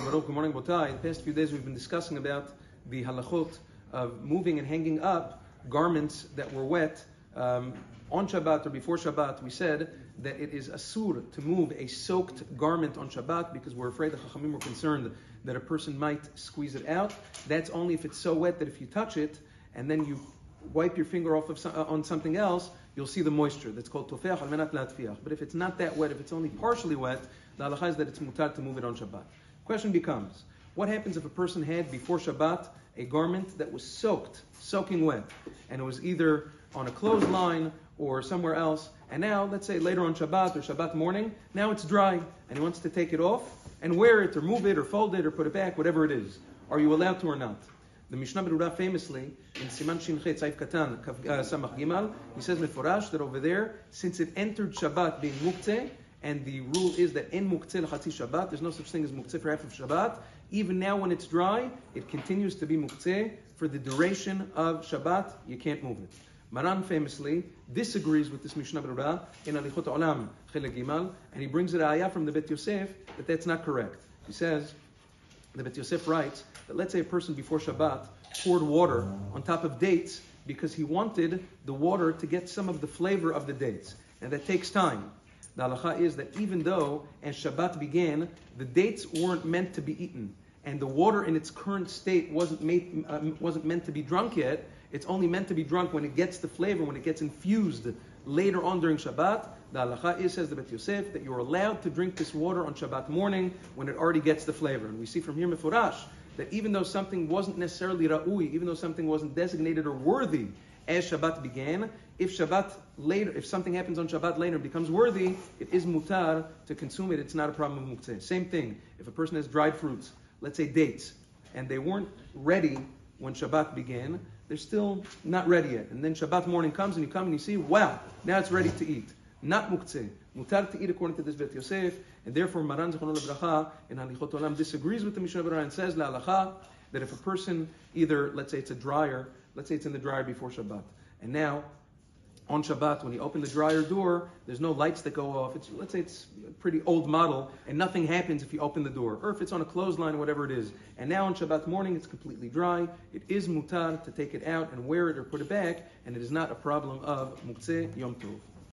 Good morning, Botai. In the past few days we've been discussing about the halachot of moving and hanging up garments that were wet on Shabbat or before Shabbat. We said that it is asur to move a soaked garment on Shabbat because we're afraid, the Chachamim were concerned that a person might squeeze it out. That's only if it's so wet that if you touch it and then you wipe your finger off of on something else, you'll see the moisture. That's called tofeach al menat latfiach. But if it's not that wet, if it's only partially wet, the halacha is that it's mutar to move it on Shabbat. Question becomes, what happens if a person had before Shabbat a garment that was soaking wet, and it was either on a clothesline or somewhere else, and now, let's say later on Shabbat or Shabbat morning, now it's dry, and he wants to take it off and wear it or move it or fold it or put it back, whatever it is. Are you allowed to or not? The Mishnah Berurah famously, in Siman Shin Chet Saif Katan Samach Gimal, he says Meforash that over there, since it entered Shabbat being muktzeh, and the rule is that en muktzeh l'chatzi Shabbat, there's no such thing as muktzeh for half of Shabbat. Even now when it's dry, it continues to be muktzeh for the duration of Shabbat. You can't move it. Maran famously disagrees with this Mishnah Berurah in Alichot Olam Chelek Gimal, and he brings it ayah from the Bet Yosef that that's not correct. He says, the Bet Yosef writes that let's say a person before Shabbat poured water on top of dates because he wanted the water to get some of the flavor of the dates, and that takes time. The halacha is that even though as Shabbat began, the dates weren't meant to be eaten, and the water in its current state wasn't meant to be drunk yet. It's only meant to be drunk when it gets the flavor, when it gets infused later on during Shabbat. The halacha is, says the Bet Yosef, that you're allowed to drink this water on Shabbat morning when it already gets the flavor. And we see from here Meforash that even though something wasn't necessarily ra'ui, even though something wasn't designated or worthy as Shabbat began, if something happens on Shabbat later and becomes worthy, it is mutar to consume it. It's not a problem of muktzeh. Same thing, if a person has dried fruits, let's say dates, and they weren't ready when Shabbat began, they're still not ready yet. And then Shabbat morning comes and you come and you see, wow, now it's ready to eat. Not muktzeh. Mutar to eat according to this Bet Yosef, and therefore Maran Zechon Lebracha in Halichot Olam disagrees with the Mishnah Berurah and says, La halacha, that if a person either, let's say it's a dryer, let's say it's in the dryer before Shabbat, and now on Shabbat, when you open the dryer door, there's no lights that go off. Let's say it's a pretty old model, and nothing happens if you open the door, or if it's on a clothesline or whatever it is. And now on Shabbat morning, it's completely dry. It is mutar to take it out and wear it or put it back, and it is not a problem of muktzeh Yom Tov.